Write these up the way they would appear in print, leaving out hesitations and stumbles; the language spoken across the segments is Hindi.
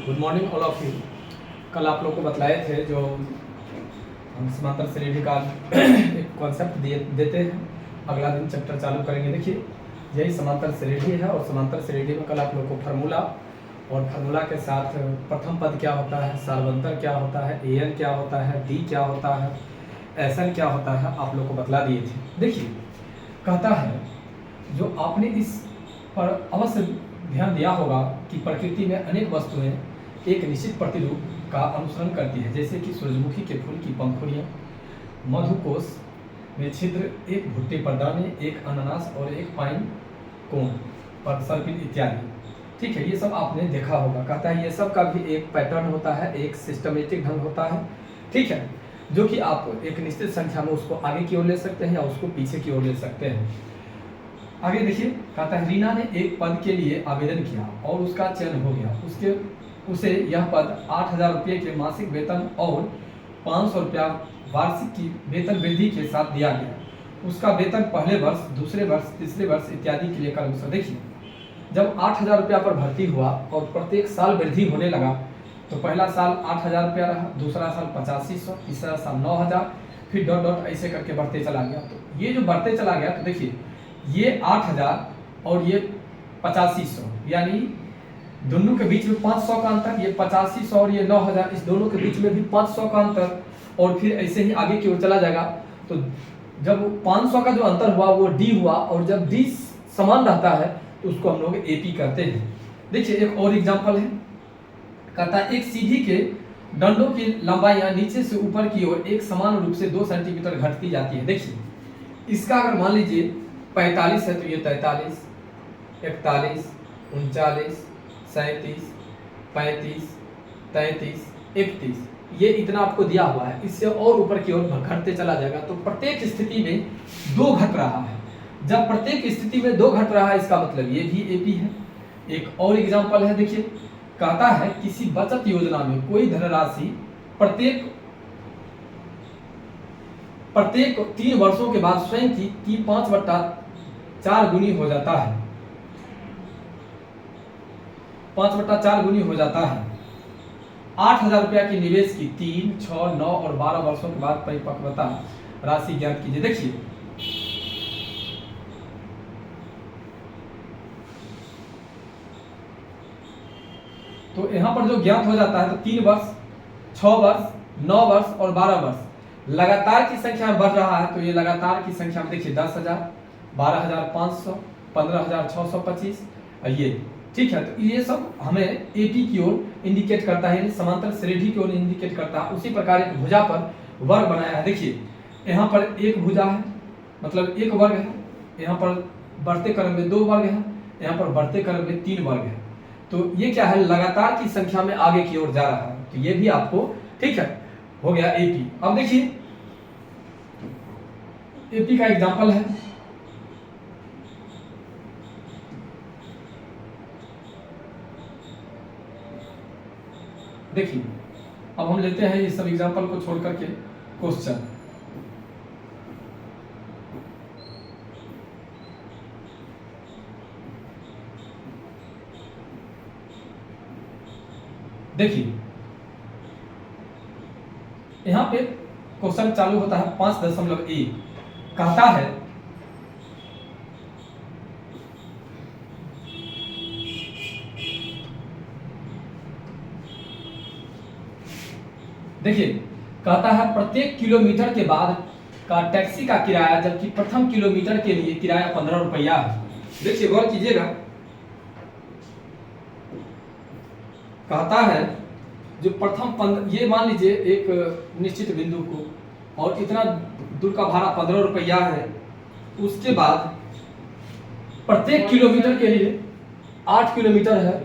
Good morning all of you. कल आप लोग को बतलाए थे जो हम समांतर श्रेणी का एक कॉन्सेप्ट देते हैं, अगला दिन चैप्टर चालू करेंगे। देखिए यही समांतर श्रेणी है और समांतर श्रेणी में कल आप लोग को फार्मूला और फार्मूला के साथ प्रथम पद क्या होता है, सार्वंतर क्या होता है, एन क्या होता है, डी क्या होता है, एसएन क्या होता है, आप लोग को बतला दिए थे। देखिए कहता है जो आपने इस पर अवश्य ध्यान दिया होगा कि प्रकृति में अनेक वस्तुएं एक निश्चित प्रतिरूप का अनुसरण करती है, जैसे कि सूरजमुखी के फूल की पंखुड़ियाँ, मधुकोश में छिद्र, एक भुट्टे पर दाने, एक अनानास और एक पाइन कोण पर सर्पिल इत्यादि। ठीक है, ये सब आपने देखा होगा। कहता है ये सब का भी एक पैटर्न होता है, एक सिस्टमेटिक ढंग होता है। ठीक है, जो कि आप एक निश्चित संख्या में उसको आगे की ओर ले सकते हैं या उसको पीछे की ओर ले सकते हैं। आगे देखिए, कहता है रीना ने एक पद के लिए आवेदन किया और उसका चयन हो गया। उसे यह पद 8,000 रुपये के मासिक वेतन और 500 रुपया वार्षिक की वेतन वृद्धि के साथ दिया गया। उसका वेतन पहले वर्ष, दूसरे वर्ष, तीसरे वर्ष इत्यादि के लिए क्रमशः। देखिए जब 8,000 रुपया पर भर्ती हुआ और प्रत्येक साल वृद्धि होने लगा, तो पहला साल 8,000 रुपया रहा, दूसरा साल 8500, तीसरा साल 9,000, फिर डॉट डॉट ऐसे करके बढ़ते चला गया। तो ये जो बढ़ते चला गया, तो देखिए ये 8,000 और ये 8500, यानी दोनों के बीच में 500 का अंतर, ये 8500 और ये 9,000, इस दोनों के बीच में भी 500 का अंतर, और फिर ऐसे ही आगे की ओर चला जाएगा। तो जब 500 का जो अंतर हुआ वो डी हुआ, और जब डी समान रहता है तो उसको हम लोग एपी कहते हैं। देखिए एक और एग्जांपल है, कहता है एक सीढ़ी के डंडों की लंबाइयां नीचे से ऊपर की ओर एक समान रूप से 2 सेंटीमीटर घटती जाती है। देखिए इसका अगर मान लीजिए 45 है तो ये 43, 41, 39, 37, 35, 33, 31, ये इतना आपको दिया हुआ है। इससे और ऊपर की ओर घटते चला जाएगा। तो प्रत्येक स्थिति में 2 घट रहा है। जब प्रत्येक स्थिति में 2 घट रहा है, इसका मतलब ये भी एपी है। एक और एग्जांपल है, देखिए कहता है किसी बचत योजना में कोई धनराशि प्रत्येक 3 वर्षों के बाद स्वयं की 5/4 गुनी हो जाता है। 5/4 गुनी हो जाता है। 8,000 रुपया की निवेश की 3, 6, 9 और 12 वर्षों के बाद परिपक्वता राशि ज्ञात कीजिए। देखिए तो यहाँ पर जो ज्ञात हो जाता है, तो 3 वर्ष, 6 वर्ष, 9 वर्ष और 12 वर्ष लगातार की संख्या में बढ़ रहा है। तो ये लगातार की संख्या में देखिए 10,000, 12,500, 15,625, ये ठीक है। तो ये सब हमें एपी की ओर इंडिकेट करता है, समांतर श्रेणी की ओर इंडिकेट करता है। उसी प्रकार एक भुजा पर वर्ग बनाया है। देखिए यहाँ पर एक भुजा है, मतलब एक वर्ग है, यहाँ पर बढ़ते क्रम में 2 वर्ग है, यहाँ पर बढ़ते क्रम में 3 वर्ग है। तो ये क्या है, लगातार की संख्या में आगे की ओर जा रहा है। तो ये भी आपको ठीक है हो गया एपी। अब देखिए एपी का एग्जांपल है, देखिए अब हम लेते हैं ये सब एग्जांपल को छोड़ करके क्वेश्चन। देखिए यहां पे क्वेश्चन चालू होता है 5.1। कहता है देखिए कहता है प्रत्येक किलोमीटर के बाद का टैक्सी का किराया, जबकि प्रथम किलोमीटर के लिए किराया 15 रुपया है। देखिए गौर कीजिएगा, कहता है जो प्रथम ये मान लीजिए एक निश्चित बिंदु को, और इतना दूर का भाड़ा 15 रुपया है। उसके बाद प्रत्येक किलोमीटर के लिए 8 किलोमीटर है।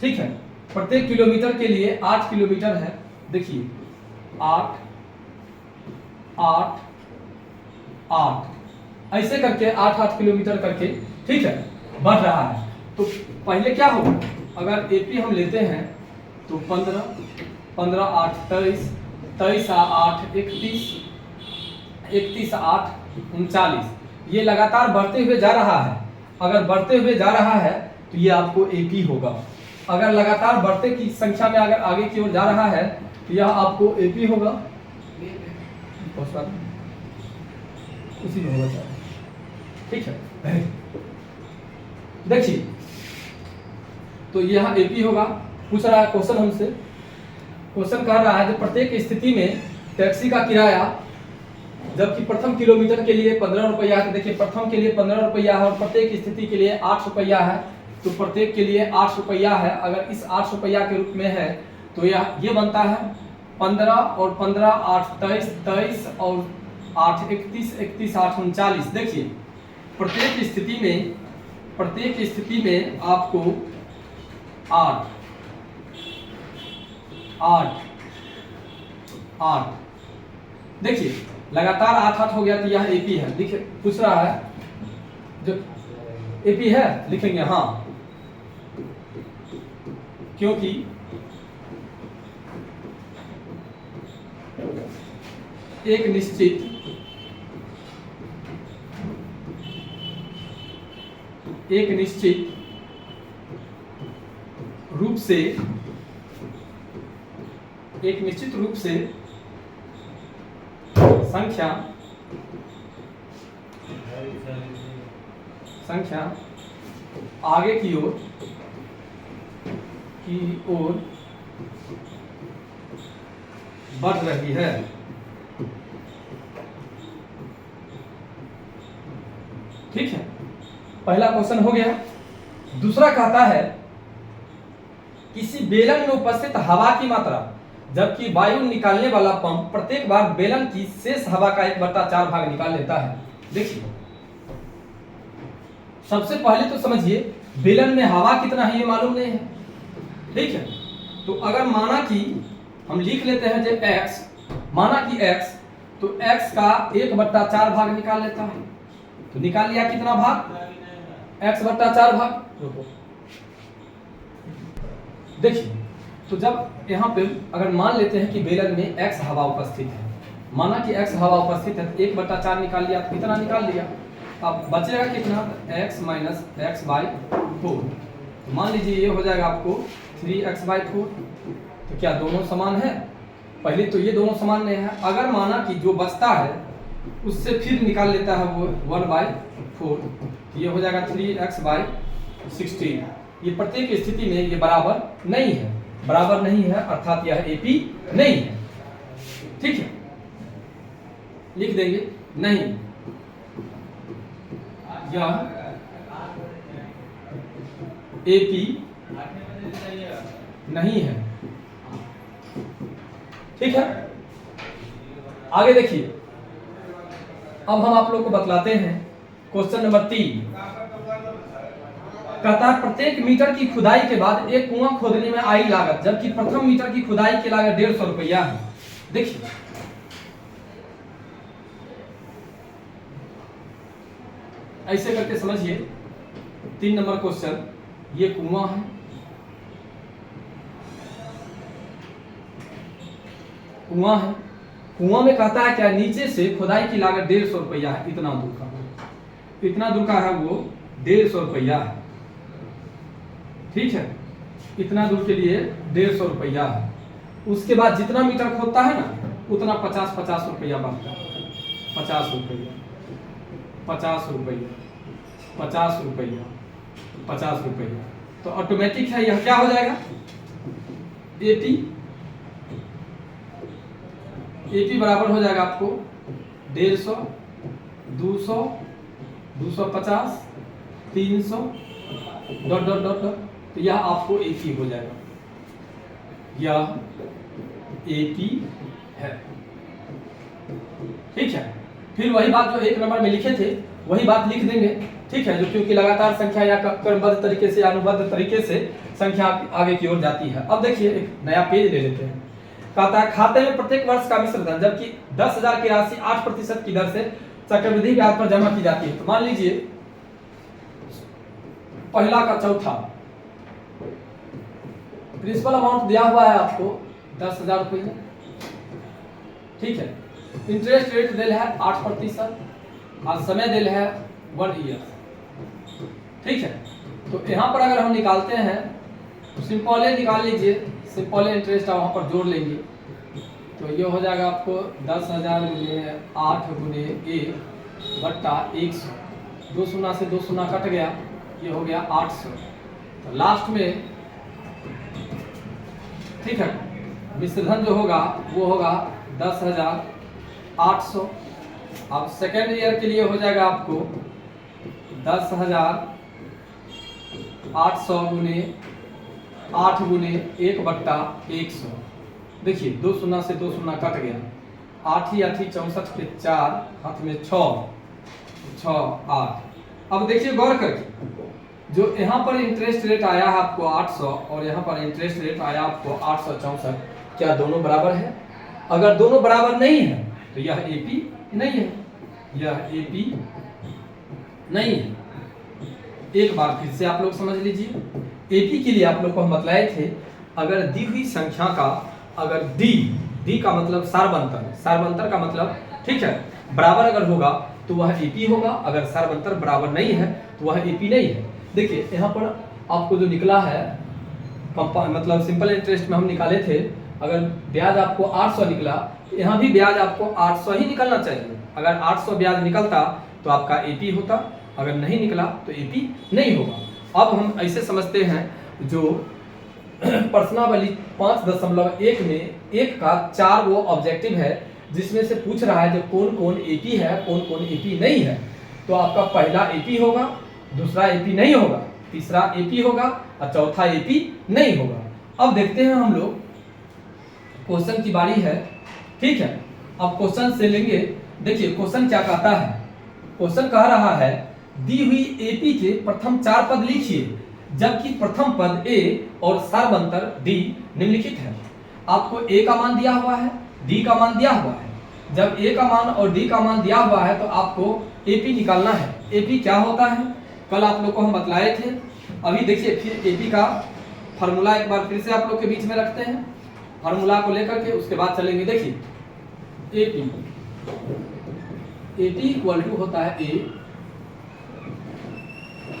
ठीक है, प्रत्येक किलोमीटर के लिए 8 किलोमीटर है। देखिए 8, 8, 8 ऐसे करके 8 किलोमीटर करके ठीक है बढ़ रहा है। तो पहले क्या होगा, अगर एपी हम लेते हैं तो 15, 15, 8, 23, 23, 8, 31, 31, 8, 39, ये लगातार बढ़ते हुए जा रहा है। अगर बढ़ते हुए जा रहा है तो ये आपको एपी होगा। अगर लगातार बढ़ते की संख्या में अगर आगे की ओर जा रहा है तो यह आपको एपी होगा, उसी में होगा। ठीक है, देखिए तो यह एपी होगा। पूछ रहा है क्वेश्चन हमसे, क्वेश्चन कह रहा है कि प्रत्येक स्थिति में टैक्सी का किराया, जबकि प्रथम किलोमीटर के लिए 15 रुपया है, तो देखिए प्रथम के लिए 15 रुपया है और प्रत्येक स्थिति के लिए 8 रुपया है, तो प्रत्येक के लिए 8 रुपया है। अगर इस 8 रुपया के रूप में है तो ये बनता है 15 और 15 8 23 23 और 8 31 31 8 39। देखिए प्रत्येक स्थिति में आपको 8 8 8, देखिए लगातार 8 8 हो गया तो यह एपी है। देखिए पूछ रहा है जो एपी है लिखेंगे हाँ, क्योंकि एक निश्चित रूप से संख्या आगे की ओर बढ़ रही है। ठीक है, पहला क्वेश्चन हो गया। दूसरा कहता है किसी बेलन में उपस्थित हवा की मात्रा, जबकि वायु निकालने वाला पंप प्रत्येक बार बेलन की शेष हवा का 1/4 भाग निकाल लेता है। देखिए सबसे पहले तो समझिए बेलन में हवा कितना है ये मालूम नहीं है। ठीक है, तो अगर माना कि हम लिख लेते हैं जो x, माना कि x, तो x का 1/4 भाग निकाल लेता है, तो निकाल लिया कितना भाग, x/4 भाग। देखिए तो जब यहाँ पे अगर मान लेते हैं कि बेलन में x हवा उपस्थित है, माना कि x हवा उपस्थित है तो 1/4 निकाल लिया, तो कितना निकाल लिया, अब बचेगा कितना, x - x/4। तो मान लीजिए ये हो जाएगा आपको 3x/4। तो क्या दोनों समान है, पहले तो ये दोनों समान नहीं है। अगर माना कि जो बचता है उससे फिर निकाल लेता है वो 1/4, ये हो जाएगा 3x/16। ये प्रत्येक स्थिति में ये बराबर नहीं है, अर्थात यह एपी नहीं है। ठीक है, लिख देंगे नहीं, यह एपी नहीं है। ठीक है, आगे देखिए, अब हम आप लोग को बतलाते हैं क्वेश्चन नंबर 3। कहता है प्रत्येक मीटर की खुदाई के बाद एक कुआं खोदने में आई लागत, जबकि प्रथम मीटर की खुदाई की लागत 150 रुपया है। देखिए ऐसे करके समझिए, 3 नंबर क्वेश्चन, ये कुआं है, कुआं में कहता है क्या, नीचे से खुदाई की लागत 150 रुपया है। इतना दूर का है वो 150 रुपया है। ठीक है, इतना दूर के लिए 150 रुपया है। उसके बाद जितना मीटर खोदता है ना उतना 50 रुपया बनता है। 50 रुपया 50 रुपया 50 रुपया 50 रुपया, तो ऑटोमेटिक है यह क्या हो जाएगा, एपी बराबर हो जाएगा आपको 150, 200, 250, 300 ... तो यह आपको एपी हो जाएगा, यह एपी है। ठीक है, फिर वही बात जो 1 नंबर में लिखे थे वही बात लिख देंगे। ठीक है, जो क्योंकि लगातार संख्या या क्रमबद्ध तरीके से, अनुबद्ध तरीके से संख्या आगे की ओर जाती है। अब देखिए एक नया पेज ले लेते हैं। कहता है खाते में प्रत्येक वर्ष का मिश्र धन, जबकि 10,000 की राशि 8% की दर से चक्रवृद्धि ब्याज पर जमा की जाती है। तो मान लीजिए पहला का चौथा प्रिंसिपल अमाउंट दिया हुआ है आपको 10,000 रुपये। ठीक है, इंटरेस्ट रेट दिल है 8% और समय दिल है 1 ईयर। ठीक है, तो यहाँ पर अगर हम निकालते हैं तो सिंपल निकाल लीजिए, सिंपल इंटरेस्ट आप वहाँ पर जोड़ लेंगे तो ये हो जाएगा आपको 10,000 गुने 8 गुने 1 बट्टा 100। 2 शून्य से 2 शून्य कट गया, ये हो गया 800। तो लास्ट में ठीक है मिश्रधन जो होगा वो होगा 10,800। अब सेकेंड ईयर के लिए हो जाएगा आपको 10,800 गुने 8 गुने 1 बट्टा 100। देखिए 2 शून्य से 2 शून्य कट गया, 8 ही 8 64 के 4 हाथ में 6 8। अब देखिए गौर करके जो यहाँ पर इंटरेस्ट रेट आया है आपको 800 और यहाँ पर इंटरेस्ट रेट आया आपको 864, क्या दोनों बराबर है? अगर दोनों बराबर नहीं है तो यह एपी नहीं है, यह एपी नहीं है। एक बार फिर से आप लोग समझ लीजिए, एपी के लिए आप लोग को हम बतलाए थे अगर दी हुई संख्या का अगर डी का मतलब सारबंतर का मतलब ठीक है बराबर अगर होगा तो वह एपी होगा, अगर सारबंतर बराबर नहीं है तो वह एपी नहीं है। देखिए यहाँ पर आपको जो निकला है मतलब सिंपल इंटरेस्ट में हम निकाले थे, अगर ब्याज आपको 800 निकला तो यहाँ भी ब्याज आपको 800 ही निकलना चाहिए। अगर 800 ब्याज निकलता तो आपका एपी होता, अगर नहीं निकला तो एपी नहीं होगा। अब हम ऐसे समझते हैं जो प्रश्नावली 5.1 में 1 का 4 वो ऑब्जेक्टिव है जिसमें से पूछ रहा है जो कौन कौन एपी है कौन कौन एपी नहीं है। तो आपका पहला एपी होगा, दूसरा एपी नहीं होगा, तीसरा एपी होगा और चौथा एपी नहीं होगा। अब देखते हैं हम लोग, क्वेश्चन की बारी है ठीक है। अब क्वेश्चन से लेंगे, देखिए क्वेश्चन क्या कहता है, क्वेश्चन कह रहा है दी हुई एपी के प्रथम 4 पद लिखिए जबकि प्रथम पद ए और सारबंतर डी निम्नलिखित है। आपको ए का मान दिया हुआ है, डी का मान दिया हुआ है। जब ए का मान और डी का मान दिया हुआ है तो आपको एपी निकालना है। एपी क्या होता है कल आप लोग को हम बतलाए थे। अभी देखिए फिर एपी का फार्मूला एक बार फिर से आप लोग के बीच में रखते हैं, फार्मूला को लेकर के उसके बाद चलेंगे। देखिए एपी इक्वल टू होता है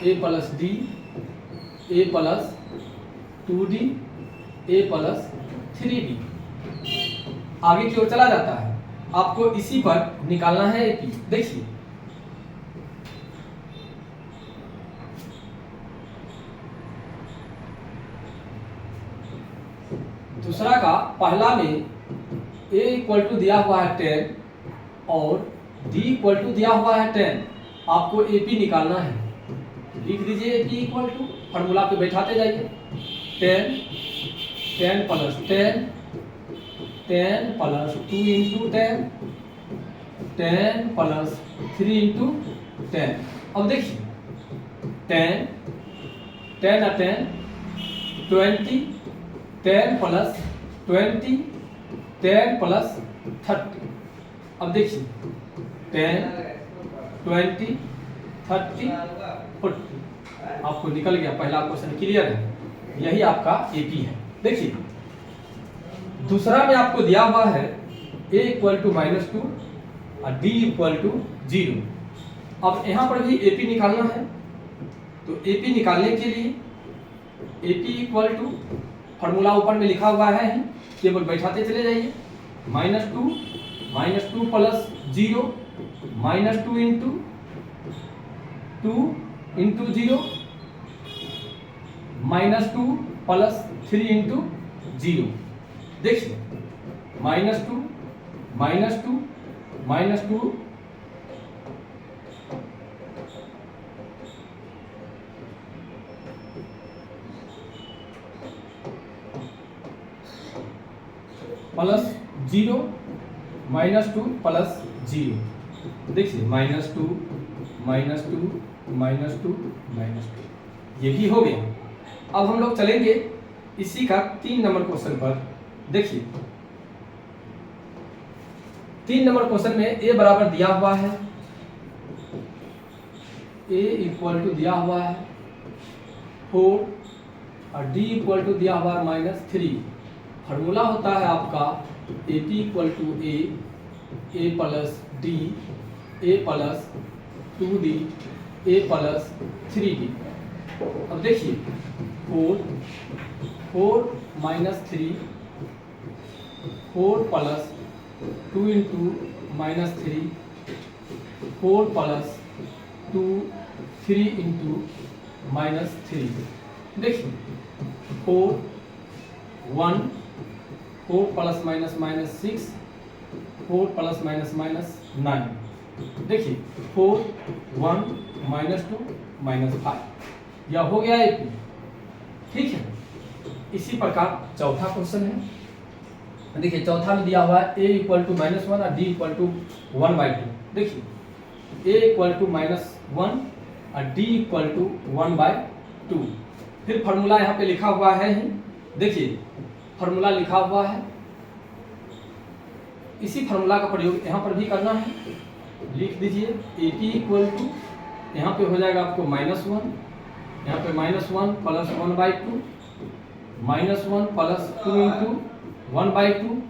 ए प्लस डी, ए प्लस 2d, ए प्लस 3d। आगे की ओर चला जाता है, आपको इसी पर निकालना है एपी। देखिए दूसरा का पहला में a इक्वल टू दिया हुआ है 10 और d इक्वल टू दिया हुआ है 10। आपको एपी निकालना है, लिख दीजिए एपी इक्वल टू, फार्मूला पे बैठाते जाइए 10 plus 10 plus 2 into 10 plus 3 into 10। अब देखिए 10 और 10 20, 10 प्लस 20 10 प्लस 30। अब देखिए 10 20 30 40 आपको निकल गया, पहला क्वेश्चन क्लियर है, यही आपका एपी है। देखिए दूसरा में आपको दिया हुआ है a इक्वल टू -2 और d इक्वल टू 0। अब यहाँ पर भी एपी निकालना है, तो एपी निकालने के लिए एपी इक्वल टू फार्मूला ऊपर में लिखा हुआ है, केवल बैठाते चले जाइए -2 plus 0 -2 into 2 into 0 -2 plus 3 into 0। देखिए -2 प्लस 0 -2 प्लस 0। देखिए -2 ये भी हो गया। अब हम लोग चलेंगे इसी का 3 नंबर क्वेश्चन पर। देखिए 3 नंबर क्वेश्चन में a बराबर दिया हुआ है, a इक्वल टू दिया हुआ है 4 और d इक्वल टू दिया हुआ है -3। फार्मूला होता है आपका AP equal to a plus d, a plus 2d, a plus 3d। अब देखिए 4 minus 3, 4 plus 2 into minus 3, 4 plus 2, 3 into minus 3। देखिए 4 1, 4 plus minus minus 6, 4 plus minus minus 9। देखिए 4 1 माइनस 2 माइनस 5, यह हो गया AP। ठीक है, इसी प्रकार चौथा क्वेश्चन है। देखिए चौथा में दिया हुआ है A इक्वल टू -1 और D इक्वल टू 1/2। देखिए A इक्वल टू -1 और D इक्वल टू 1/2। फिर फॉर्मूला यहाँ पे लिखा हुआ है। देखिए फॉर्मूला लिखा हुआ है, इसी फॉर्मूला का प्रयोग यहाँ पर भी करना है। लिख दीजिए AP इक्वल टू, यहाँ पे हो जाएगा आपको -1, यहाँ पे -1 plus 1/2, -1 plus 2 into 1/2,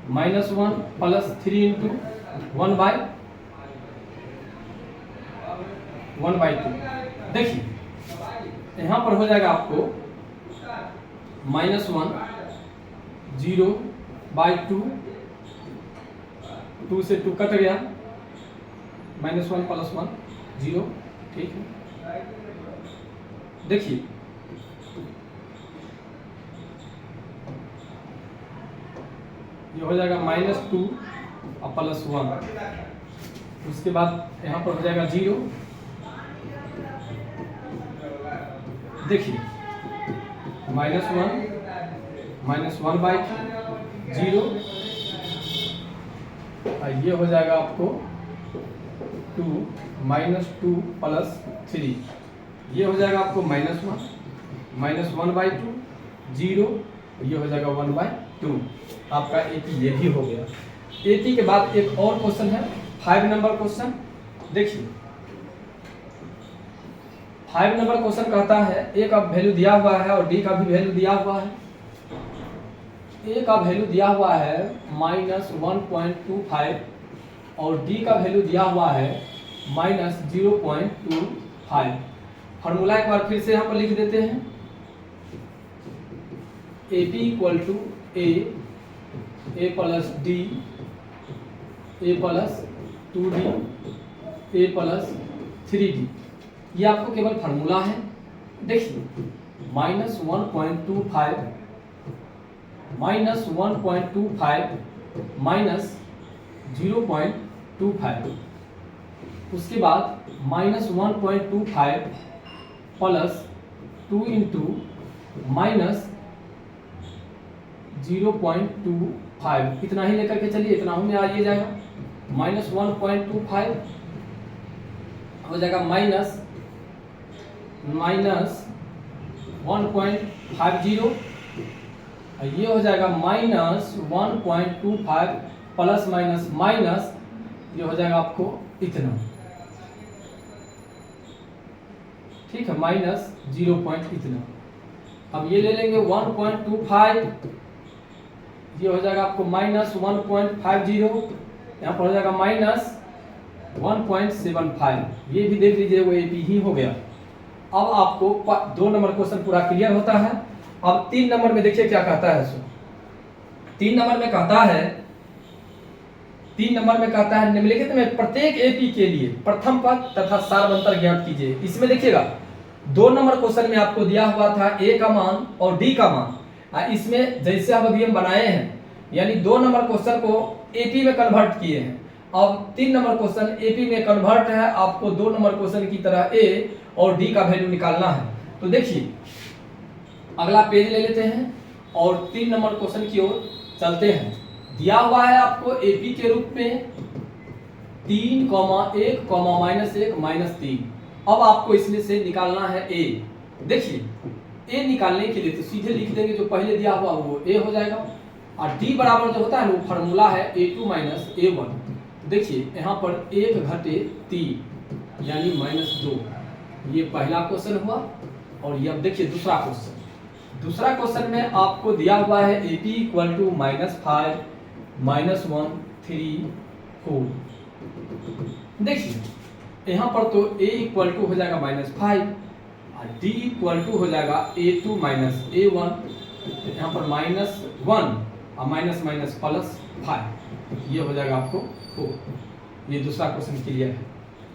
-1 plus 3 into 1/2। देखिए यहाँ पर हो जाएगा आपको -1 0/2, 2 से 2 कट गया, -1 प्लस 1 0। ठीक है, देखिए ये हो जाएगा -2 और प्लस 1, उसके बाद यहाँ पर हो जाएगा 0। देखिए -1 -1/2 0, और ये हो जाएगा आपको 2 -2 प्लस 3, ये हो जाएगा आपको -1 -1/2 0, ये हो जाएगा 1/2। आपका AP ये भी हो गया। AP के बाद एक और क्वेश्चन है 5 नंबर क्वेश्चन। देखिए 5 नंबर क्वेश्चन कहता है A का वैल्यू दिया हुआ है और D का भी वैल्यू दिया हुआ है। A का वैल्यू दिया हुआ है -1.25 और D का वैल्यू दिया हुआ है -0.25। फॉर्मूला एक बार फिर से यहाँ पर लिख देते हैं। AP equal to A plus D, A plus 2D, A plus 3D। ये आपको केवल फार्मूला है। देखिए -1.25 -0.25 उसके बाद -1.25 प्लस 2 इंटू -0.25, इतना ही लेकर के चलिए, इतना में आ ये जाएगा। -1.25 हो जाएगा -1.50, ये हो जाएगा -1.25 प्लस माइनस माइनस, ये हो जाएगा आपको इतना। ठीक है, -0. इतना। अब ये ले लेंगे 1.25, ये हो जाएगा आपको -1.50, यहाँ पर हो जाएगा -1.75। ये भी देख लीजिए वो AP ही हो गया। अब आपको 2 नंबर क्वेश्चन पूरा क्लियर होता है। अब 3 नंबर में देखिए क्या कहता है। 3 नंबर में कहता है, 3 नंबर में कहता है निम्नलिखित में प्रत्येक AP के लिए प्रथम पद तथा सार्वंतर ज्ञात कीजिए। इसमें देखिएगा 2 नंबर क्वेश्चन में आपको दिया हुआ था A का मान और D का मान। इसमें जैसे अब अभी हम बनाए हैं, यानी 2 नंबर क्वेश्चन को AP में कन्वर्ट किए हैं। अब 3 नंबर क्वेश्चन AP में कन्वर्ट है, आपको 2 नंबर क्वेश्चन की तरह A और D का वैल्यू निकालना है। तो देखिए अगला पेज ले लेते हैं और 3 नंबर क्वेश्चन की ओर चलते हैं। दिया हुआ है आपको AP के रूप में 3, 1, -1, -3। अब आपको इसमें से निकालना है A। देखिए A निकालने के लिए तो सीधे लिख देंगे, जो पहले दिया हुआ वो A हो जाएगा, और D बराबर जो होता है वो फार्मूला है A2 - A1। देखिए यहाँ पर 1 घटे 3 यानी -2। ये पहला क्वेश्चन हुआ। और ये अब देखिए दूसरा क्वेश्चन। दूसरा क्वेश्चन में आपको दिया हुआ है AP इक्वल टू -5, -1, 3, 4। देखिए यहाँ पर तो A इक्वल टू हो जाएगा -5 और d इक्वल टू हो जाएगा a2 माइनस a1, यहाँ पर -1 और माइनस माइनस +5, ये हो जाएगा आपको 4। ये दूसरा क्वेश्चन क्लियर है।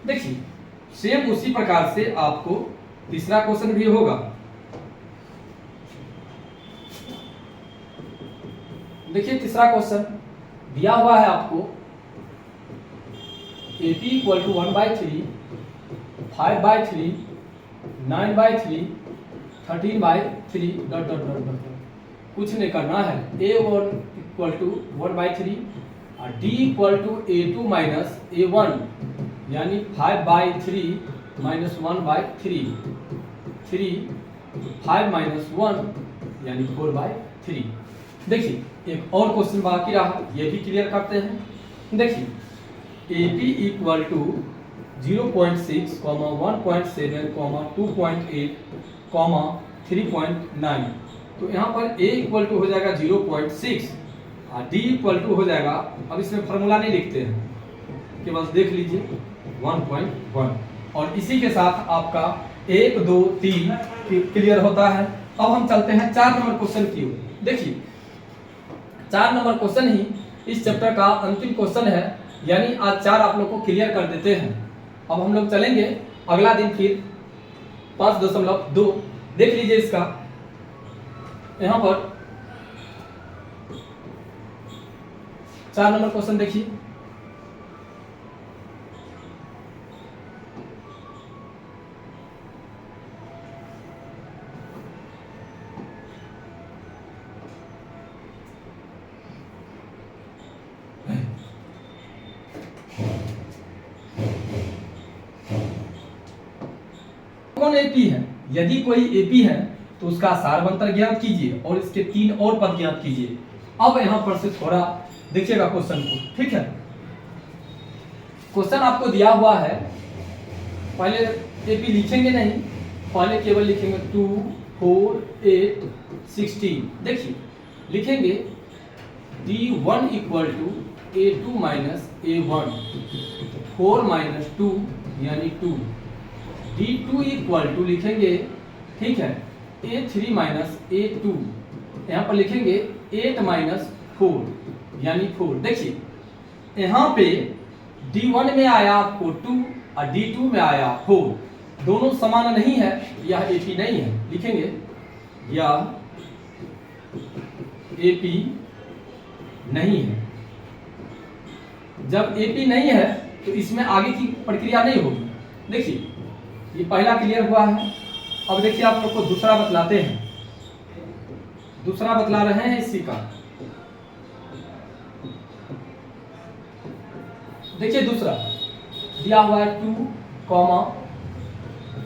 देखिए सेम उसी प्रकार से आपको तीसरा क्वेश्चन भी होगा। देखिए तीसरा क्वेश्चन दिया हुआ है आपको AP equal to 1/3, 5/3, 9/3, 13/3 dot dot dot dot. कुछ नहीं करना है, A1 इक्वल टू 1/3 और D equal to A2 minus A1 यानी 5/3 माइनस 1/3, 3 5 माइनस 1 यानी 4/3। देखिए एक और क्वेश्चन बाकी रहा, ये भी क्लियर करते हैं। देखिए AP इक्वल टू 0.6, 1.7, 2.8, 3.9। तो यहाँ पर A इक्वल टू हो जाएगा 0.6 और D इक्वल टू हो जाएगा, अब इसमें फार्मूला नहीं लिखते हैं, केवल देख लीजिए 1.1। और इसी के साथ आपका 1, 2, 3 क्लियर होता है। अब हम चलते हैं 4 नंबर क्वेश्चन की ओर। देखिए 4 नंबर क्वेश्चन ही इस चैप्टर का अंतिम क्वेश्चन है, यानी आज 4 आप लोग को क्लियर कर देते हैं। अब हम लोग चलेंगे अगला दिन फिर 5.2। देख लीजिए इसका, यहाँ पर 4 नंबर क्वेश्चन देखिए। कौन एपी है? यदि कोई एपी है तो उसका सारवंतर ज्ञात कीजिए और इसके 3 और पद ज्ञात कीजिए। अब यहां पर से थोड़ा देखिएगा क्वेश्चन को, ठीक है। क्वेश्चन आपको दिया हुआ है, पहले एपी लिखेंगे नहीं, पहले केवल लिखेंगे 2, 4, 8, 16। देखिए लिखेंगे D1 equal to A2 minus A1, 4 minus 2 यानी 2। D2 इक्वल टू लिखेंगे, ठीक है, A3 माइनस A2, यहाँ पर लिखेंगे 8 माइनस 4 यानी 4। देखिए यहाँ पे D1 में आया आपको 2 और D2 में आया 4, दोनों समान नहीं है, यह AP नहीं है। लिखेंगे यह AP नहीं है। जब AP नहीं है तो इसमें आगे की प्रक्रिया नहीं होगी। देखिए ये पहला क्लियर हुआ है। अब देखिए आप लोग को दूसरा बतलाते हैं, दूसरा बतला रहे हैं इसी का। देखिए दूसरा दिया हुआ है 2,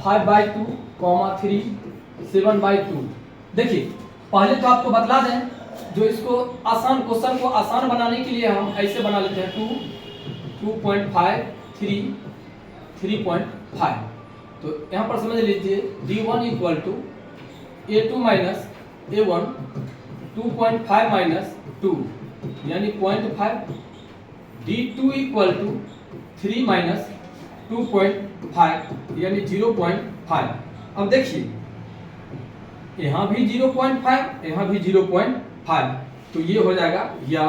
5/2, 3, 7/2। देखिए पहले तो आपको बतला दें, जो इसको आसान क्वेश्चन को आसान बनाने के लिए हम ऐसे बना लेते हैं 2, 2.5, 3, 3.5। तो यहाँ पर समझ लीजिए D1 equal to A2 minus A1, 2.5 minus 2 यानी 0.5। D2 इक्वल टू 3 माइनस 2.5 यानी 0.5। अब देखिए यहाँ भी 0.5, यहाँ भी 0.5, तो ये हो जाएगा यह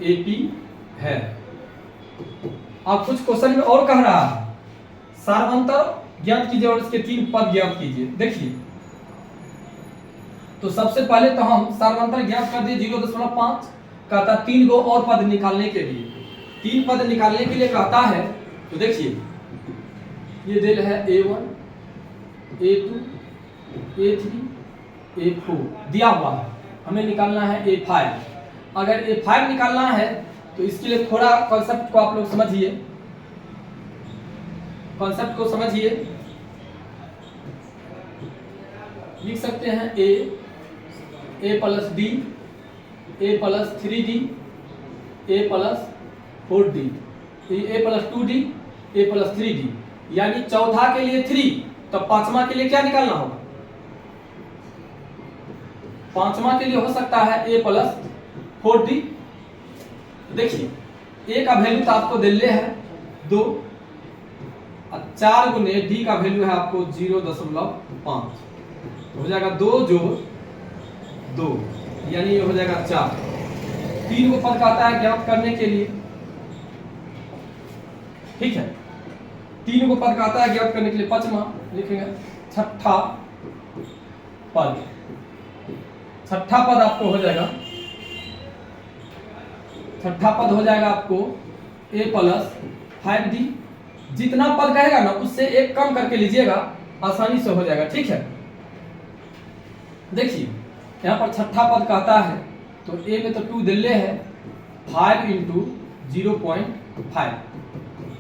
AP है। अब कुछ क्वेश्चन में और कह रहा है सारवंतर ज्ञात कीजिए और इसके 3 पद ज्ञात कीजिए। देखिए तो सबसे पहले तो हम सारवंतर ज्ञात कर दिए 0.5, कहता 3 गो और पद निकालने के लिए, 3 पद निकालने के लिए कहता है। तो देखिए ये दिल है A1, A2, A3, A4 दिया हुआ है, हमें निकालना है A5। अगर A5 निकालना है तो इसके लिए थोड़ा कॉन्सेप्ट को आप लोग समझिए, कॉन्सेप्ट को समझिए। लिख सकते हैं A plus D, A plus 3D, A plus 4D, A plus 2D, A plus 3D, यानी चौथा के लिए 3, तो पांचवा के लिए क्या निकालना होगा? पांचवा के लिए हो सकता है A प्लस 4D। देखिए A का वैल्यू तो आपको दिल्ले है 2, 4 गुने डी का वैल्यू है आपको 0.5, हो जाएगा 2 जोड़ 2, यानी ये हो जाएगा 4। 3 को पद कहता है ज्ञात करने के लिए, ठीक है। 3 को पद कहता है ज्ञात करने के लिए, पांचवा लिखेंगे छठा पद। छठा पद आपको हो जाएगा, छठा पद हो जाएगा आपको a प्लस 5d। जितना पद कहेगा ना उससे एक कम करके लीजिएगा, आसानी से हो जाएगा, ठीक है। देखिए यहाँ पर छठा पद कहता है तो a में तो 2 दिल्ले है, 5 इंटू 0.5,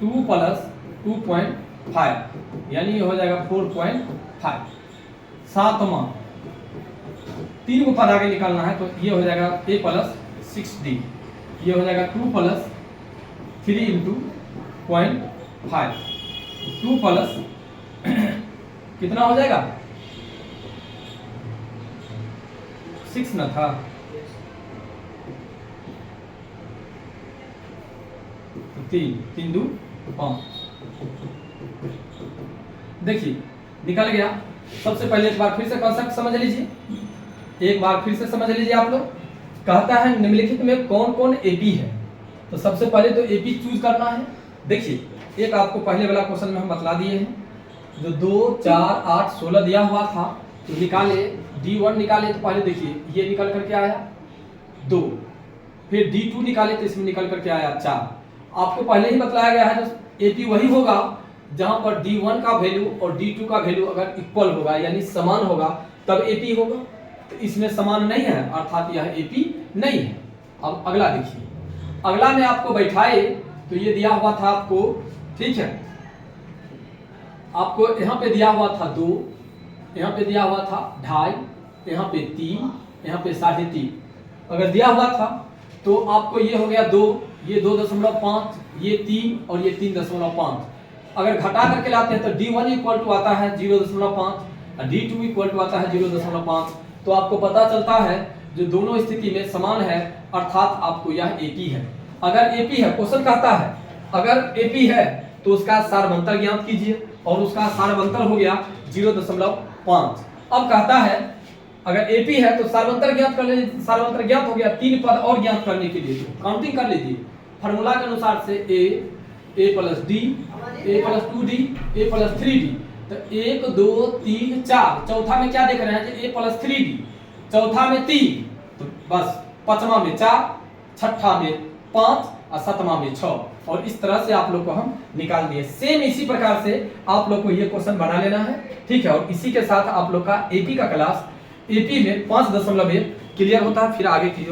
2 प्लस 2.5, यानी ये हो जाएगा 4.5। सातवां 3 को पद आगे निकालना है तो ये हो जाएगा a प्लस 6d, ये हो जाएगा 2 प्लस 3 इंटू 0.5, 2 प्लस कितना हो जाएगा 6 ना था, तीन 2 5। देखिए निकल गया। सबसे पहले एक बार फिर से कॉन्सेप्ट समझ लीजिए, एक बार फिर से समझ लीजिए आप लोग। कहता है निम्नलिखित में कौन कौन एपी है, तो सबसे पहले तो एपी चूज करना है। देखिए एक आपको पहले वाला क्वेश्चन में हम बतला दिए हैं, जो 2 4 8 16 दिया हुआ था तो निकाले D1 निकाले तो पहले देखिए ये निकल करके आया 2, फिर D2 निकाले तो इसमें निकल करके आया 4। आपको पहले ही बतलाया गया है जो एपी वही होगा जहां पर D1 का वैल्यू और D2 का वैल्यू अगर इक्वल होगा यानी समान होगा तब एपी होगा। तो इसमें समान नहीं है अर्थात यह एपी नहीं है। अब अगला देखिए, अगला में आपको बैठाए तो ये दिया हुआ था आपको, ठीक है, आपको यहाँ पे दिया हुआ था 2, यहाँ पे दिया हुआ था 2.5, यहाँ पे 3, यहाँ पे 3.5। अगर दिया हुआ था तो आपको ये हो गया 2, ये 2.5, ये 3 और ये 3.5। अगर घटा करके लाते हैं तो D1 इक्वल टू आता है 0.5 और D2 इक्वल टू आता है 0.5। तो आपको पता चलता है जो दोनों स्थिति में समान है अर्थात आपको यह एपी है। अगर एपी है, क्वेश्चन कहता है अगर एपी है तो उसका सारवंतर ज्ञात कीजिए और उसका सारवंतर हो गया 0.5। अब कहता है अगर एपी है तो सारवंतर ज्ञात कर लीजिए, सारवंतर ज्ञात हो गया। 3 पद और ज्ञात करने के लिए तो काउंटिंग कर लीजिए फार्मूला के अनुसार से a plus d, a plus 2d, a plus 3d। तो 1 2 3 4, चौथा में क्या देख रहे हैं कि a प्लस 3d, चौथा में 3, तो बस पांचवा में 4, छठा में 5 और सातवां में 6। और इस तरह से आप लोग को हम निकाल दिए। सेम इसी प्रकार से आप लोग को ये क्वेश्चन बना लेना है, ठीक है। और इसी के साथ आप लोग का एपी का क्लास, एपी में 5.1 क्लियर होता है। फिर आगे की